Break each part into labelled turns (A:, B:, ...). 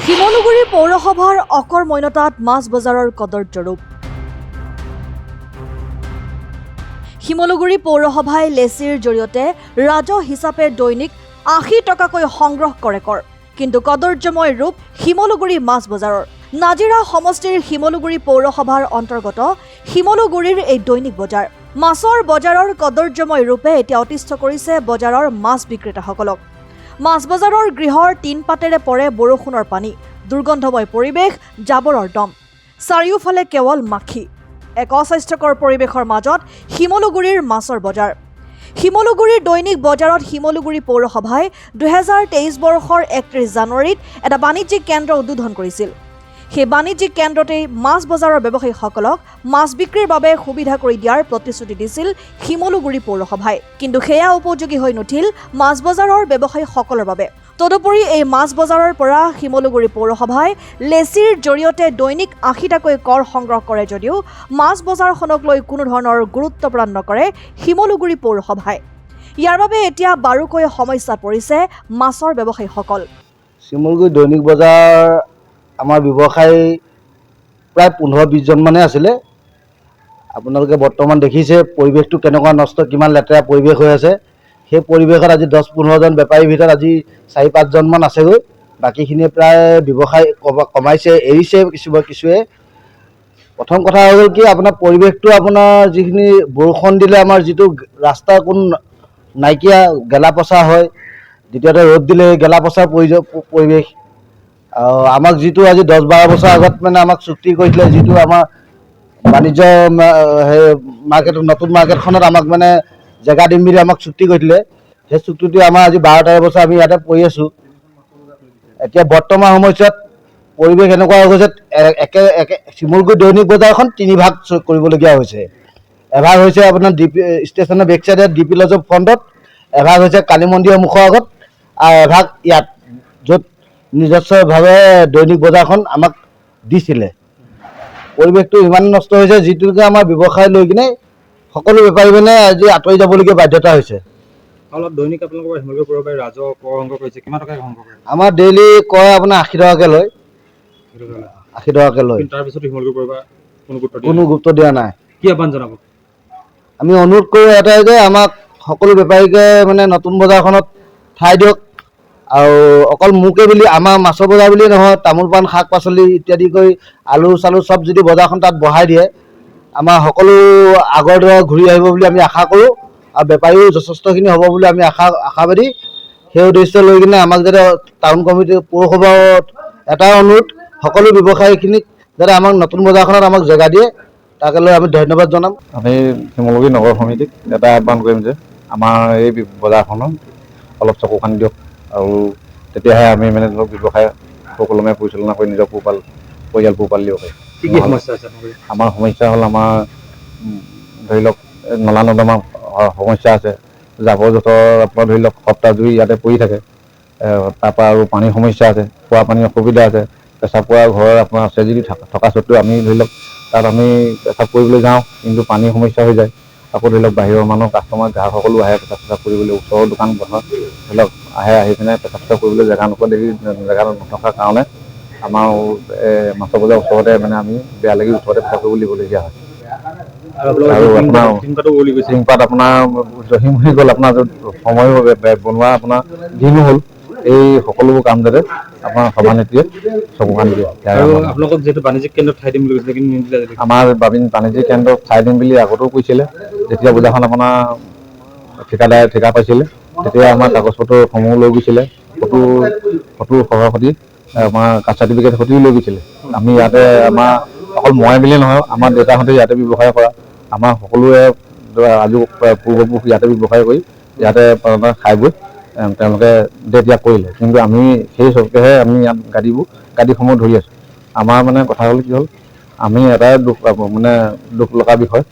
A: শিমলুগুৰি পৌৰসভাৰ অকৰ্মণ্যতাত মাছ বজাৰৰ কদৰ্য ৰূপ। শিমলুগুৰি পৌৰসভাই লেচিৰ জৰিয়তে ৰাজহ হিচাপে দৈনিক ৮০ টকাকৈ সংগ্ৰহ কৰে কৰ। কিন্তু কদৰ্যময় ৰূপ শিমলুগুৰি মাছ বজাৰৰ। নাজিৰা সমষ্টিৰ শিমলুগুৰি পৌৰসভাৰ অন্তৰ্গত শিমলুগুৰিৰ এই দৈনিক বজাৰ। মাছৰ বজাৰৰ কদৰ্যময় ৰূপে এতিয়া অতিষ্ঠ কৰিছে বজাৰৰ মাছ বিক্ৰেতাসকলক। মাছ বজাৰৰ গৃহৰ টিনপাতেৰে পৰে বৰষুণৰ পানী, দুৰ্গন্ধময় পৰিৱেশ, জাবৰৰ দম, চাৰিওফালে কেৱল মাখি। এক অস্বাস্থ্যকৰ পৰিৱেশৰ মাজত শিমলুগুৰিৰ মাছৰ বজাৰ। শিমলুগুৰিৰ দৈনিক বজাৰত শিমলুগুৰি পৌৰসভাই ২০২৩ বৰ্ষৰ ৩১ জানুৱাৰীত এটা বাণিজ্যিক কেন্দ্ৰ উদ্বোধন কৰিছিল। সেই বাণিজ্যিক কেন্দ্ৰতেই মাছ বজাৰৰ ব্যৱসায়ীসকলক মাছ বিক্ৰীৰ বাবে সুবিধা কৰি দিয়াৰ প্ৰতিশ্ৰুতি দিছিল শিমলুগুৰি পৌৰসভাই। কিন্তু সেয়া উপযোগী হৈ নুঠিল মাছ বজাৰৰ ব্যৱসায়ীসকলৰ বাবে। তদুপৰি এই মাছ বজাৰৰ পৰা শিমলুগুৰি পৌৰসভাই লেচিৰ জৰিয়তে দৈনিক ৮০ টাকৈ কৰ সংগ্ৰহ কৰে যদিও মাছ বজাৰখনক লৈ কোনো ধৰণৰ গুৰুত্ব প্ৰদান নকৰে শিমলুগুৰি পৌৰসভাই। ইয়াৰ বাবে এতিয়া বাৰুকৈ সমস্যাত পৰিছে মাছৰ ব্যৱসায়ীসকল।
B: শিমলুগুৰি দৈনিক বজাৰ আমাৰ ব্যৱসায়ী প্ৰায় ১৫-২০ জন মানে আছিলে। আপোনালোকে বৰ্তমান দেখিছে পৰিৱেশটো কেনেকুৱা নষ্ট, কিমান লেতেৰা পৰিৱেশ হৈ আছে। সেই পৰিৱেশত আজি ১০-১৫ জন বেপাৰীৰ ভিতৰত আজি ৪-৫ জনমান আছেগৈ। বাকীখিনিয়ে প্ৰায় ব্যৱসায় কমাইছে, এৰিছে কিছুৱে। প্ৰথম কথা হৈ গ'ল কি, আপোনাৰ পৰিৱেশটো আপোনাৰ যিখিনি বৰষুণ দিলে আমাৰ যিটো ৰাস্তাৰ কোনো নাইকিয়া গেলা পচা হয়, দ্বিতীয়তে ৰ'দ দিলে গেলা পচাৰ পৰিৱেশ। আমাক যিটো আজি ১০-১২ বছৰ আগত মানে আমাক চুক্তি কৰিছিলে, যিটো আমাৰ বাণিজ্য মাৰ্কেট নতুন মাৰ্কেটখনত আমাক মানে জেগা দিম বুলি আমাক চুক্তি কৰিছিলে। সেই চুক্তিটো আমাৰ আজি ১২-১৩ বছৰ আমি ইয়াতে পৰি আছোঁ। এতিয়া বৰ্তমান সময়ছোৱাত পৰিৱেশ এনেকুৱা হৈ গৈছে, শিমলুগুৰি দৈনিক বজাৰখন ৩ ভাগ কৰিবলগীয়া হৈছে। এভাগ হৈছে আপোনাৰ ষ্টেচনৰ বেক চাইডে DP লজৰ ফ্ৰণ্টত, এভাগ হৈছে কালী মন্দিৰৰ মুখৰ আগত, আৰু এভাগ ইয়াত য'ত নিজস্বভাৱে দৈনিক বজাৰখন আমাক দিছিলে। পৰিৱেশটো ইমান নষ্ট হৈছে, যিটোকে আমাৰ ব্যৱসায় লৈ কিনে সকলো বেপাৰী মানে আজি আঁতৰি যাবলগীয়া বাধ্যতা হৈছে।
C: অলপ দৈনিক আপোনালোকৰ শিমলুগুৰি পৌৰসভাই ৰাজহ কৰ সংগ্ৰহ কৰিছে, কিমান টকা সংগ্ৰহ কৰে?
B: আমাৰ ডেইলি কৰ আপোনাৰ ৮০ টকাকৈ লয়। ৮০ টকাকৈ লয়।
C: তাৰপিছত শিমলুগুৰি পৌৰসভাই
B: কোনো গুৰুত্ব দিয়া নাই।
C: কি আহ্বান জনাব?
B: আমি অনুৰোধ কৰোঁ এটাই যে আমাক সকলো বেপাৰীকে মানে নতুন বজাৰখনত ঠাই দিয়ক। আৰু অকল মোকে বুলি, আমাৰ মাছৰ বজাৰ বুলিয়ে নহয়, তামোল পাণ শাক পাচলি ইত্যাদি কৰি আলু চালু চব যদি বজাৰখন তাত বঢ়াই দিয়ে, আমাৰ সকলো আগৰ দৰে ঘূৰি আহিব বুলি আমি আশা কৰোঁ। আৰু বেপাৰীও যথেষ্টখিনি হ'ব বুলি আমি আশাবাদী। সেই উদ্দেশ্য লৈ কিনে আমাক যাতে টাউন কমিটি পৌৰসভাত এটাই অনুৰোধ, সকলো ব্যৱসায়ীখিনিক যাতে আমাক নতুন বজাৰখনত আমাক জেগা দিয়ে, তাকে লৈ আমি ধন্যবাদ জনাম।
D: আমি শিমলুগুৰি নগৰ সমিতিক এটা আহ্বান কৰিম যে আমাৰ এই বজাৰখনত অলপ চকু কাণ দিয়ক, আৰু তেতিয়াহে আমি মানে ধৰক ব্যৱসায় সুকলমে পৰিচালনা কৰি নিজৰ পৰিয়াল পোহপাল দিব পাৰিম।
C: কি কি সমস্যা আছে?
D: আমাৰ সমস্যা হ'ল, আমাৰ ধৰি লওক নলা নৰ্দমা সমস্যা আছে, জাবৰ জোঁথৰ আপোনাৰ ধৰি লওক সপ্তাহজুৰি ইয়াতে পৰি থাকে। তাৰপৰা আৰু পানীৰ সমস্যা আছে, খোৱা পানীৰ অসুবিধা আছে। পেচাব কৰা ঘৰ আপোনাৰ আছে যদি থকা স্বত্বেও আমি ধৰি লওক তাত আমি পেচাব কৰিবলৈ যাওঁ, কিন্তু পানীৰ সমস্যা হৈ যায়। আকৌ ধৰি লওক বাহিৰৰ মানুহ কাষ্টমাৰ গ্ৰাহক সকলো আহে পেচাব কৰিবলৈ, ওচৰৰ দোকান বহা ধৰি লওক আহি পিনে পেচাব কৰিবলৈ জেগা নোপোৱা দেখি, জেগা নথকাৰ কাৰণে আমাৰ মাছৰ বজাৰ ওচৰতে মানে আমি বেয়া লাগি ওচৰতে পেচাব কৰিবলৈ দিবলগীয়া হয়। আৰু আপোনাৰ টিংপাত আপোনাৰ জহিম হৈ গ'ল, আপোনাৰ সময়ো বনোৱা আপোনাৰ দিনো হ'ল। এই সকলোবোৰ কাম যাতে আপোনাৰ সভানেত্ৰীয়ে চকু কাণ দিয়ে।
C: আৰু আপোনালোকক যিহেতু বাণিজ্যিক কেন্দ্ৰত ঠাই দিম বুলি কৈছিলে, কিন্তু নিদিলে।
D: আমাৰ বাণিজ্যিক কেন্দ্ৰত ঠাই দিম বুলি আগতেও কৈছিলে। যেতিয়া বজাৰখন আপোনাৰ ঠিকাদাৰে ঠিকা পাইছিলে, তেতিয়া আমাৰ কাগজ পত্ৰসমূহ লৈ গৈছিলে, ফটো সহসতি আমাৰ কাষ্ট চাৰ্টিফিকেট সৈতেও লৈ গৈছিলে। আমি ইয়াতে আমাৰ অকল মই বুলিয়ে নহয়, আমাৰ দেউতাহঁতে ইয়াতে ব্যৱসায় কৰা, আমাৰ সকলোৱে আজি পূৰ্বপুৰুষ ইয়াতে ব্যৱসায় কৰি ইয়াতে খাই বৈ তেওঁলোকে ত্যাগ কৰিলে। কিন্তু আমি সেই চবকেহে আমি ইয়াত গাড়ীসমূহ ধৰি আছোঁ। আমাৰ মানে কথা হ'ল কি হ'ল, আমি এটাই দুখ লগা বিষয়,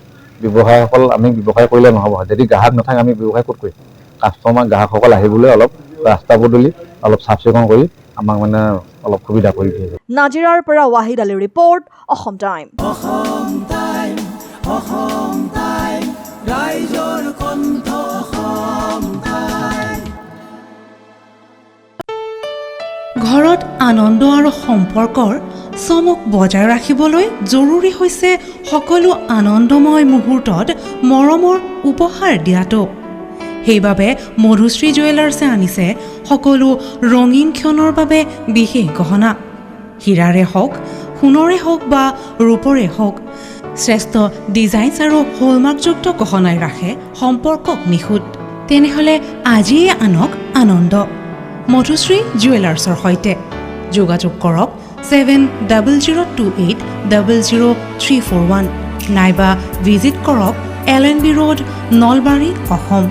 D: ব্যৱসায়ীসকল আমি ব্যৱসায় কৰিলে নহ'ব। যদি গ্ৰাহক নাথাকে আমি ব্যৱসায় ক'ত কৰিম? কাষ্টমাৰ গ্ৰাহকসকল আহিবলৈ অলপ ৰাস্তা পদূলি অলপ চাফ চিকুণ কৰি আমাক মানে অলপ সুবিধা কৰি দিয়ে।
A: নাজিৰাৰ পৰা ৱাহিদ আলীৰ ৰিপৰ্ট, অসম টাইম।
E: ঘৰত আনন্দ আৰু সম্পৰ্কৰ চমক বজাই ৰাখিবলৈ জৰুৰী হৈছে সকলো আনন্দময় মুহূৰ্তত মৰমৰ উপহাৰ দিয়াটো। সেইবাবে মধুশ্ৰী জুৱেলাৰ্ছে আনিছে সকলো ৰঙীন ক্ষণৰ বাবে বিশেষ গহনা। হীৰাৰে হওক, সোণৰে হওক বা ৰূপৰে হওক, শ্ৰেষ্ঠ ডিজাইনছ আৰু হলমাৰ্কযুক্ত গহনাই ৰাখে সম্পৰ্কক নিখুঁত। তেনেহ'লে আজিয়ে আনক আনন্দ মধুশ্ৰী জুৱেলাৰ্ছৰ সৈতে। যোগাযোগ কৰক 7002800341 নাইবা ভিজিট কৰক LNB ৰোড, নলবাৰী, অসম।